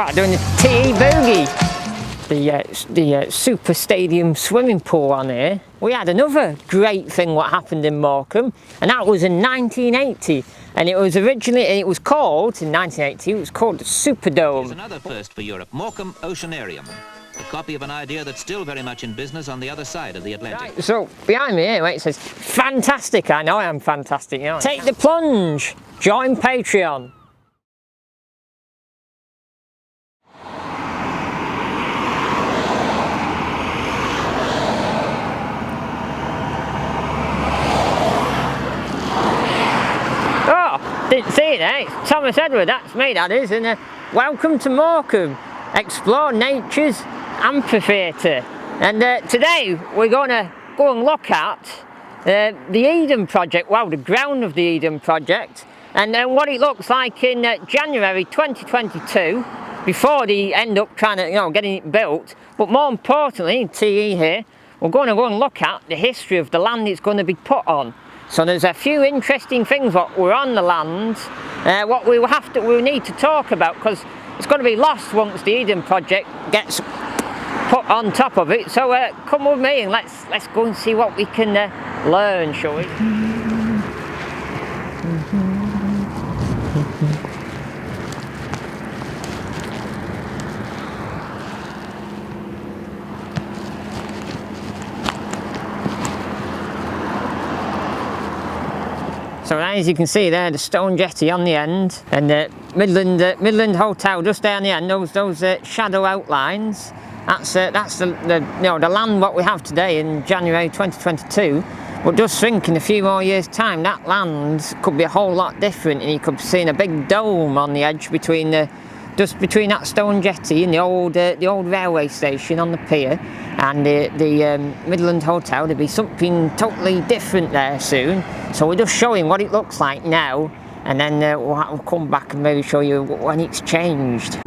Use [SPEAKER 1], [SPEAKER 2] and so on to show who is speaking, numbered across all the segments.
[SPEAKER 1] Doing the TE Boogie, the Super Stadium swimming pool on here. We had another great thing what happened in Morecambe, and that was in 1980. And it was originally, it was called, in 1980, it was called the Superdome.
[SPEAKER 2] Here's another first for Europe, Morecambe Oceanarium. A copy of an idea that's still very much in business on the other side of the Atlantic.
[SPEAKER 1] Right, so behind me here, it says, fantastic, I know I am fantastic. You know. Take the plunge, join Patreon. Didn't see it there, it's Thomas Edward, that's me that is, and welcome to Morecambe, explore nature's amphitheatre. And today we're going to go and look at the Eden project, well the ground of the Eden project, and then what it looks like in January 2022, before they end up trying to, getting it built. But more importantly, in TE here, we're going to go and look at the history of the land it's going to be put on. So there's a few interesting things what were on the land, what we need to talk about, because it's going to be lost once the Eden project gets put on top of it. So come with me and let's go and see what we can learn, shall we? So as you can see there, the stone jetty on the end, and the Midland Hotel just there on the end. Those shadow outlines. That's the land what we have today in January 2022. But just think in a few more years' time, that land could be a whole lot different, and you could be seeing a big dome on the edge between that stone jetty and the old railway station on the pier, and the Midland Hotel. There'll be something totally different there soon. So we're just showing what it looks like now, and then we'll come back and maybe show you when it's changed.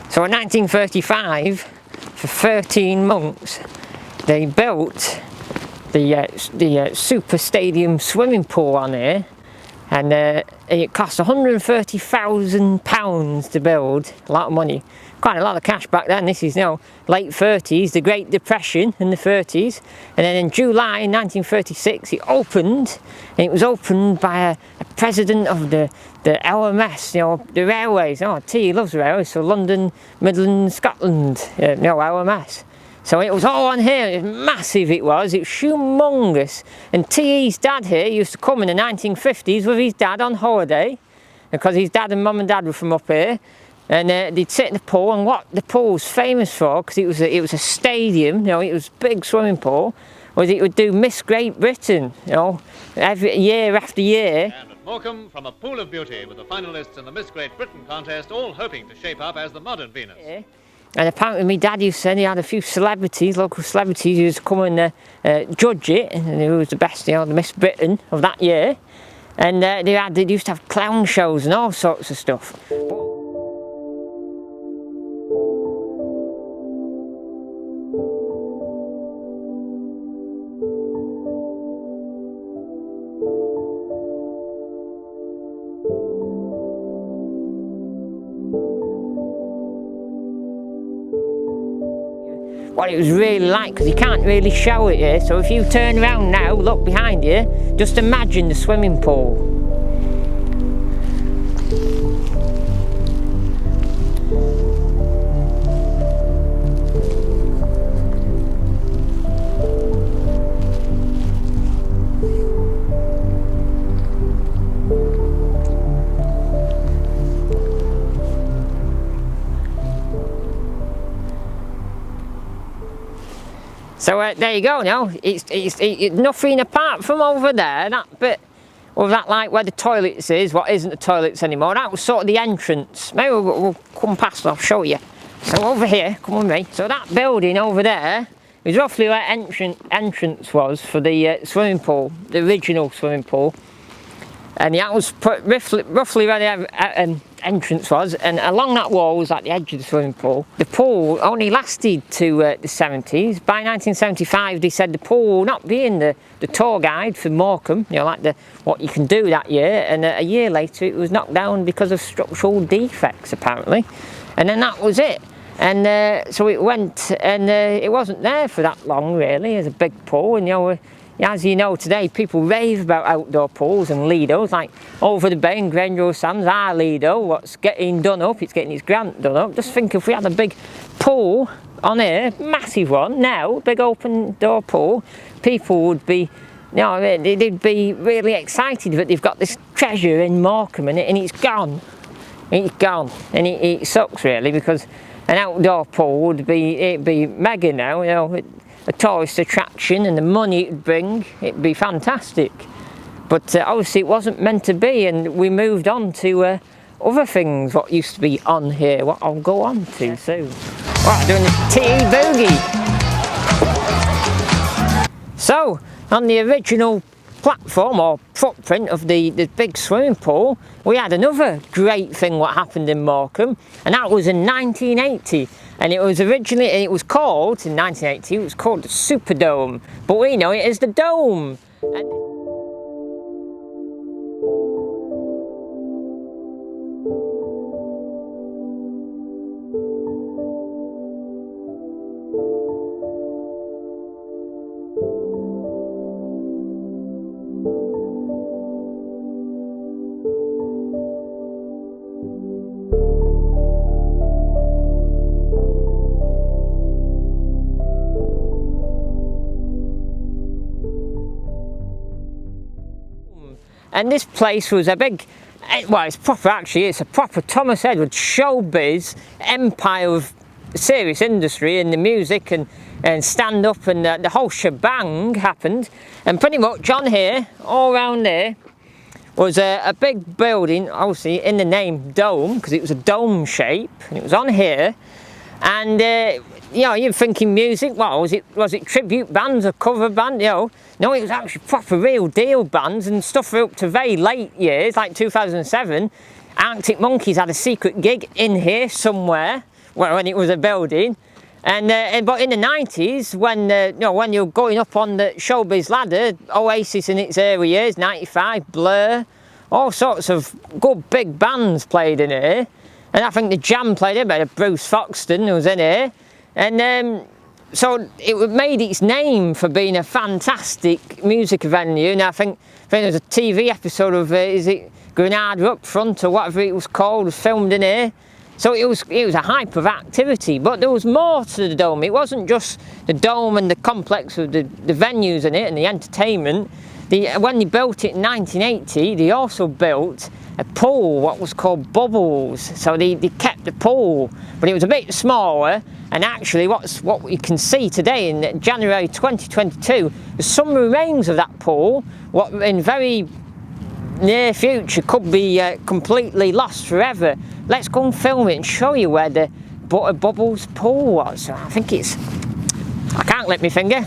[SPEAKER 1] So in 1935, for 13 months, they built the Super Stadium swimming pool on here, and it cost £130,000 to build. A lot of money, quite a lot of cash back then. This is late 30s, the Great Depression in the 30s, and then in July 1936 it opened, and it was opened by a president of the LMS, the railways. T loves railways, so London, Midland, Scotland, LMS. So it was all on here. It was massive. It was humongous. And TE's dad here used to come in the 1950s with his dad on holiday, because his dad and mum and dad were from up here. And they'd sit in the pool, and what the pool was famous for, because it was a stadium, it was a big swimming pool, was it would do Miss Great Britain, every year after year.
[SPEAKER 3] And at Morecambe, from a pool of beauty, with the finalists in the Miss Great Britain contest all hoping to shape up as the modern Venus.
[SPEAKER 1] Yeah. And apparently my dad used to say he had a few celebrities, local celebrities, who used to come and judge it, and who was the best, the Miss Britain of that year. And they used to have clown shows and all sorts of stuff. What it was really like, because you can't really show it here. So if you turn around now, look behind you, just imagine the swimming pool. So there you go now, it's nothing apart from over there, that bit of that, like where the toilets is, what isn't the toilets anymore, that was sort of the entrance. Maybe we'll come past, I'll show you. So over here, come with me. So that building over there is roughly where entrance was for the swimming pool, the original swimming pool. And that was roughly where the entrance was, and along that wall was like the edge of the swimming pool. The pool only lasted to the 70s. By 1975 they said the pool will not be in the tour guide for Morecambe, you know, like what you can do that year, and a year later it was knocked down because of structural defects apparently. And then that was it. And so it went, and it wasn't there for that long really as a big pool. And you know, as you know today, people rave about outdoor pools and Lido's, like over the bay in Grange Sands, our Lido, what's getting done up, it's getting its grant done up. Just think if we had a big pool on here, massive one now, big open door pool, people would be, you know, they'd be really excited that they've got this treasure in Morecambe and it's gone. It's gone, and it sucks really, because an outdoor pool would be, it'd be mega now, you know, a tourist attraction, and the money it'd bring, it'd be fantastic. But obviously it wasn't meant to be, and we moved on to other things what used to be on here, what I'll go on to soon. Right, doing the TE Boogie. So, on the original platform or footprint of the big swimming pool, we had another great thing what happened in Morecambe, and that was in 1980. And it was originally, it was called, in 1980, it was called the Superdome, but we know it as the Dome. And this place was a big, well, it's proper actually, it's a proper Thomas Edward showbiz empire of serious industry in the music and stand up, and the whole shebang happened. And pretty much on here, all around there, was a big building, obviously in the name Dome, because it was a dome shape, and it was on here. And you know, you're thinking music, well, was it tribute bands or cover band, you know? No, it was actually proper real deal bands and stuff for up to very late years, like 2007. Arctic Monkeys had a secret gig in here somewhere, well, when it was a building. And but in the 90s, when you know, when you're going up on the showbiz ladder, Oasis in its early years, 95, Blur, all sorts of good big bands played in here. And I think the Jam played here, but Bruce Foxton was in here. And so it made its name for being a fantastic music venue. And I think there was a TV episode of, is it Grenada Up Front or whatever it was called, was filmed in here. So it was a hype of activity, but there was more to the Dome. It wasn't just the Dome and the complex of the venues in it and the entertainment. When they built it in 1980, they also built a pool, what was called Bubbles. So they kept the pool, but it was a bit smaller. And actually, what you can see today in January 2022, there's some remains of that pool, what in very near future could be completely lost forever. Let's go and film it and show you where the Bubbles pool was. I think it's, I can't lick my finger.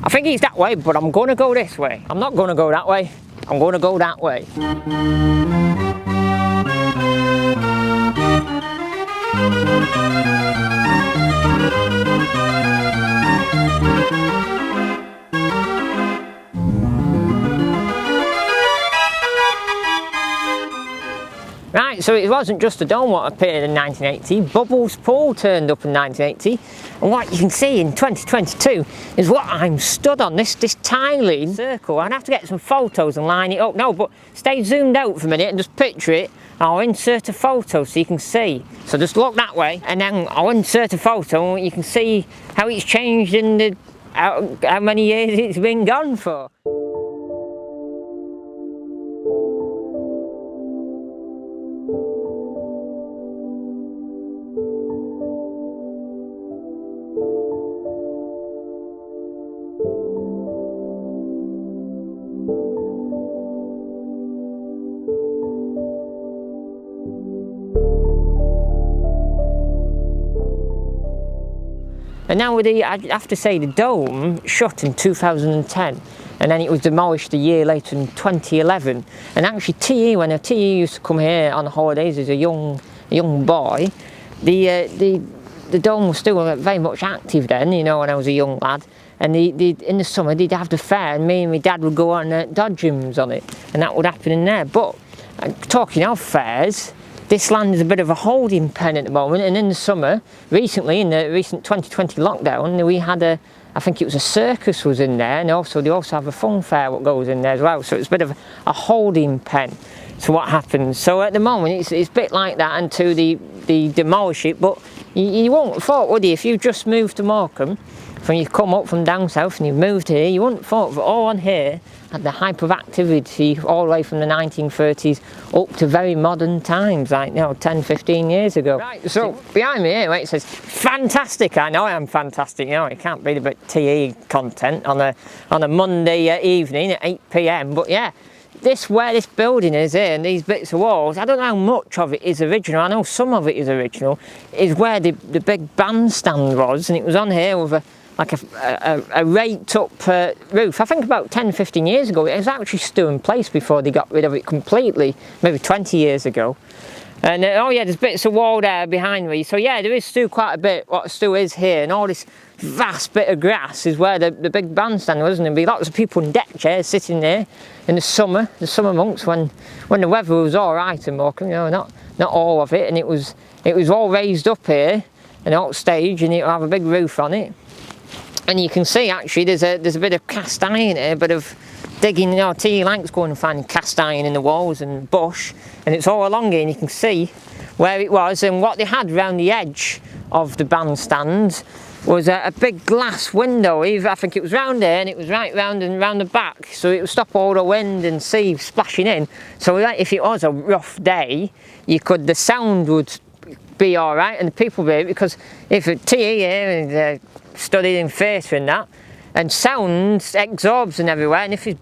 [SPEAKER 1] I think it's that way, but I'm going to go this way. I'm not going to go that way. I'm going to go that way. Right, so it wasn't just the Dome what appeared in 1980, Bubbles Pool turned up in 1980, and what you can see in 2022 is what I'm stood on, this tiny circle. I'd have to get some photos and line it up. No, but stay zoomed out for a minute and just picture it. I'll insert a photo so you can see. So just look that way, and then I'll insert a photo and you can see how it's changed in the, how many years it's been gone for. And now I have to say the dome shut in 2010, and then it was demolished a year later in 2011. And actually TE, when TE used to come here on holidays as a young boy, the dome was still very much active then, you know, when I was a young lad. And in the summer they'd have the fair, and me and my dad would go on dodgems on it, and that would happen in there. But talking of fairs, this land is a bit of a holding pen at the moment. And in the summer, recently, in the recent 2020 lockdown, we had I think it was a circus was in there, and also they also have a fun fair what goes in there as well. So it's a bit of a holding pen to what happens. So at the moment it's a bit like that until they demolish it. But you wouldn't have thought, would you, if you just moved to Morecambe, when you come up from down south and you've moved here, you wouldn't have thought that all on here had the hype of activity all the way from the 1930s up to very modern times, like, you know, 10, 15 years ago. Right, so behind me here, it says fantastic. I know I am fantastic, you know, it can't be a bit TE content on a Monday evening at 8 PM, but yeah, where this building is here and these bits of walls, I don't know how much of it is original. I know some of it is original. Is where the big bandstand was, and it was on here with a raked up roof. I think about 10-15 years ago it was actually still in place before they got rid of it completely, maybe 20 years ago. And oh yeah, there's bits of wall there behind me. So yeah, there is still quite a bit what still is here, and all this vast bit of grass is where the big bandstand was, and there'd be lots of people in deck chairs sitting there in the summer months when the weather was all right in Morecambe, you know, not all of it, and it was all raised up here, an old stage, and it'll have a big roof on it. And you can see actually there's a bit of cast iron here, a bit of digging, you know, TE likes going and finding cast iron in the walls and bush, and it's all along here, and you can see where it was. And what they had round the edge of the bandstand was a big glass window. I think it was round there, and it was right round and round the back, so it would stop all the wind and sea splashing in. So if it was a rough day, the sound would be all right, and the people would be, because if a TE here and studied in theatre and that, and sound absorbs and everywhere, and if there's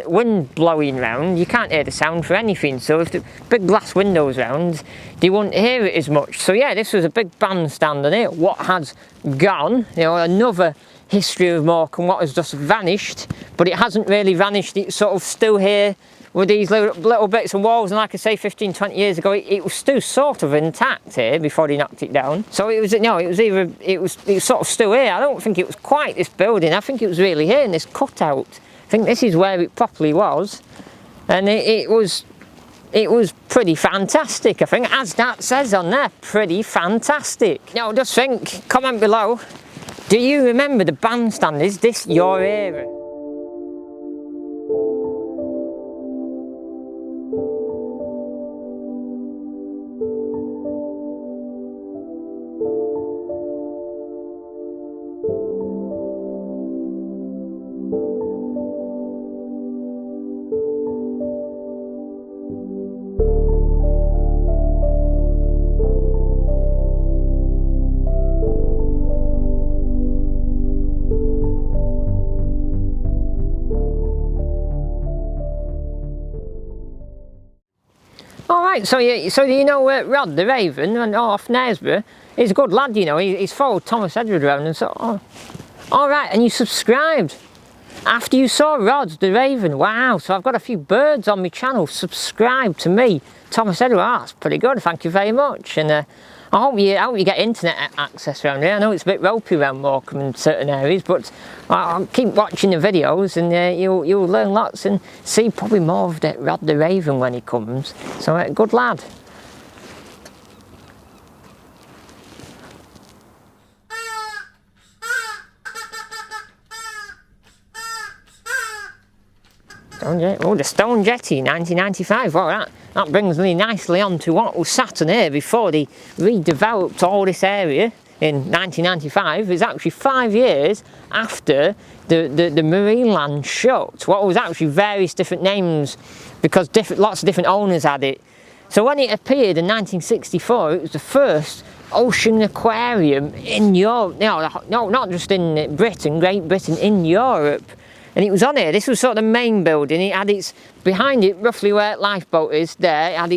[SPEAKER 1] wind blowing round, you can't hear the sound for anything. So if the big glass windows round, they wouldn't hear it as much. So yeah, this was a big bandstand on it. What has gone, you know, another history of Morecambe, what has just vanished, but it hasn't really vanished. It's sort of still here with these little bits of walls, and like I say, 15-20 years ago it was still sort of intact here before they knocked it down. So it was, no, it was sort of still here. I don't think it was quite this building. I think it was really here in this cutout. I think this is where it properly was, and it was pretty fantastic, I think, as that says on there, pretty fantastic. Now just think, comment below, do you remember the bandstand? Is this your era? Alright, so you know Rod the Raven, and off Knaresborough, he's a good lad, you know, he's followed Thomas Edward around, and so, oh, alright, and you subscribed after you saw Rod the Raven. Wow, so I've got a few birds on my channel subscribe to me, Thomas Edward. Oh, that's pretty good, thank you very much. And I hope you get internet access around here. I know it's a bit ropey around Morecambe in certain areas, but I'll keep watching the videos, and you'll learn lots and see probably more of Rod the Raven when he comes. So good lad. Oh, the Stone Jetty, 1995. Well, that brings me nicely on to what was sat on here before they redeveloped all this area in 1995. It's actually 5 years after the Marine Land shut. What was actually various different names, because lots of different owners had it. So when it appeared in 1964, it was the first ocean aquarium in Europe. No, not just in Britain, Great Britain, in Europe. And it was on here. This was sort of the main building. It had behind it, roughly where Lifeboat is there, it had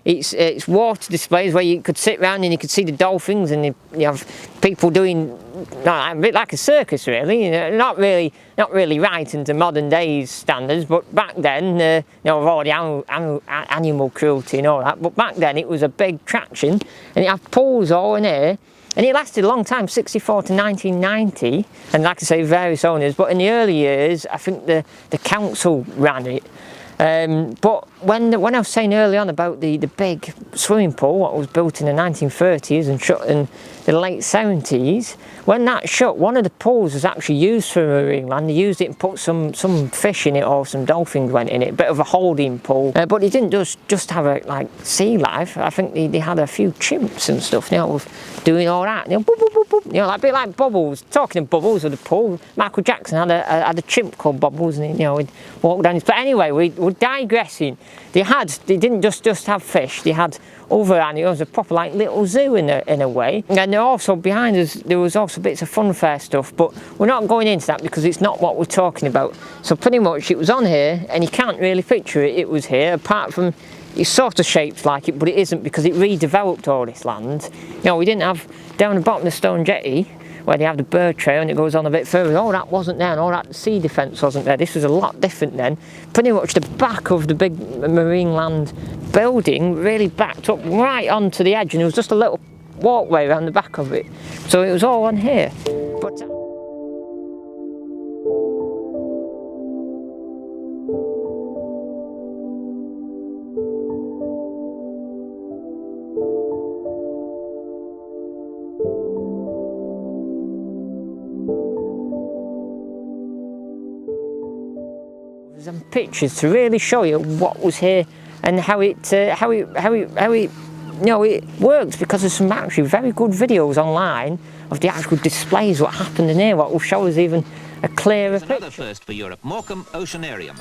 [SPEAKER 1] its water displays where you could sit around and you could see the dolphins, and you have people doing a bit like a circus, really. You know, not really right into modern days standards, but back then, you know, with all the animal cruelty and all that, but back then it was a big attraction, and it had pools all in here, and it lasted a long time, 64 to 1990, and like I say, various owners, but in the early years, I think the council ran it. But when I was saying early on about the big swimming pool, what was built in the 1930s and shut in the late 70s, when that shut, one of the pools was actually used for marine land. They used it and put some fish in it, or some dolphins went in it, a bit of a holding pool. But they didn't just have a like sea life. I think they had a few chimps and stuff, you know, doing all that, you know, boop, boop, boop, boop, you know, like a bit like Bubbles. Talking of Bubbles of the pool, Michael Jackson had a chimp called Bubbles, and you know, he'd walk down his. But anyway, we're digressing. They didn't just have fish. They had other animals, a proper like little zoo in a way. And also behind us there was also bits of funfair stuff, but we're not going into that because it's not what we're talking about. So pretty much it was on here, and you can't really picture it. It was here, apart from it's sort of shaped like it, but it isn't, because it redeveloped all this land. You know, we didn't have down the bottom of the stone jetty where they have the bird trail and it goes on a bit further. All that wasn't there, and all that sea defence wasn't there. This was a lot different then. Pretty much the back of the big marine land building really backed up right onto the edge, and there was just a little walkway around the back of it. So it was all on here. But some pictures to really show you what was here and how it you know, it worked, because there's some actually very good videos online of the actual displays, what happened in here, what will show us even a clearer picture.
[SPEAKER 2] Another first for Europe, Morecambe Oceanarium,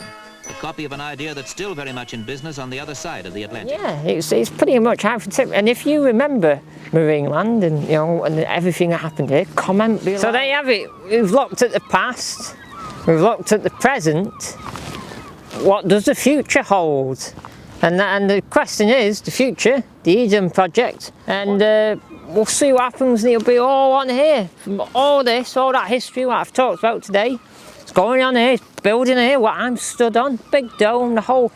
[SPEAKER 2] a copy of an idea that's still very much in business on the other side of the Atlantic.
[SPEAKER 1] Yeah, it's pretty much how to tip. And if you remember marine land and you know and everything that happened here, comment below. So there you have it. We've looked at the past, we've looked at the present. What does the future hold? And the question is, the future, the Eden project, and we'll see what happens, and it'll be all on here. From all this, all that history, what I've talked about today, it's going on here, it's building here, what I'm stood on, big dome, the whole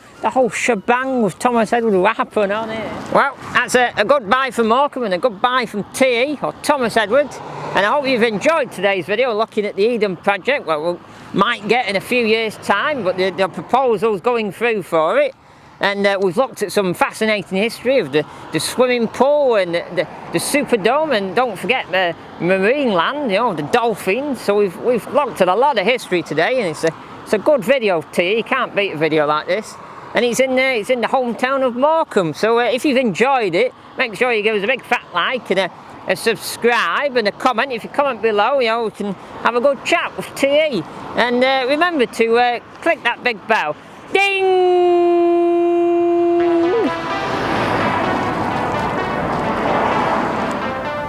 [SPEAKER 1] shebang with Thomas Edward will happen on here. Well, that's a goodbye from Morecambe and a goodbye from TE, or Thomas Edward, and I hope you've enjoyed today's video looking at the Eden project, what we might get in a few years' time, but the proposal's going through for it. And we've looked at some fascinating history of the swimming pool and the Superdome, and don't forget the marine land, you know, the dolphins. So we've looked at a lot of history today, and it's a good video to you. You can't beat a video like this. And it's in the hometown of Morecambe. So if you've enjoyed it, make sure you give us a big fat like and a subscribe and a comment. If you comment below, you know, we can have a good chat with TE. And remember to click that big bell. Ding!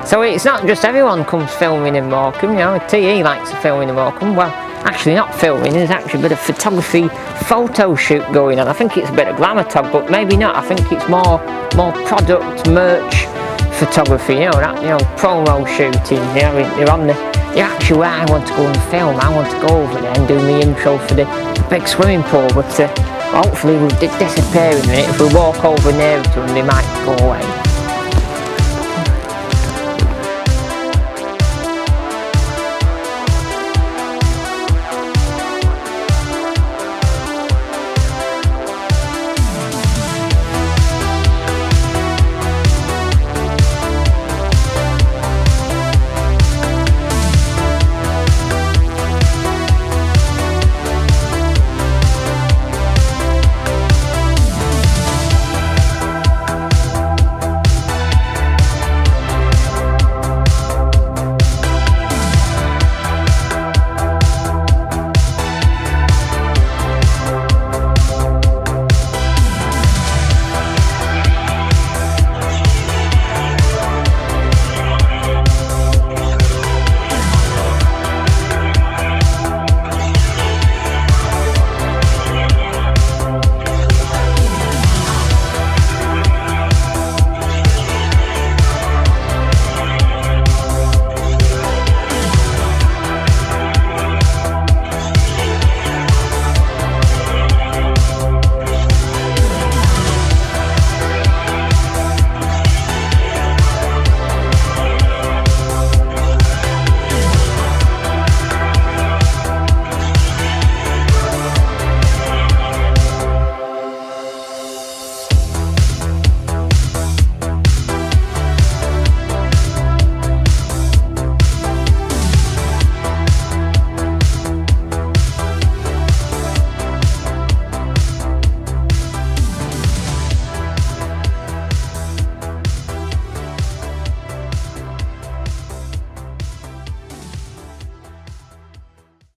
[SPEAKER 1] So it's not just everyone comes filming in Morecambe, you know, TE likes to film in Morecambe. Well, actually not filming, there's actually a bit of photography, photo shoot going on. I think it's a bit of glamour tag, but maybe not. I think it's more product, merch photography, you know, promo shooting. You know, you're on the actually where I want to go and film. I want to go over there and do the intro for the big swimming pool, but hopefully we'll disappear in a minute. If we walk over near to them, they might go away.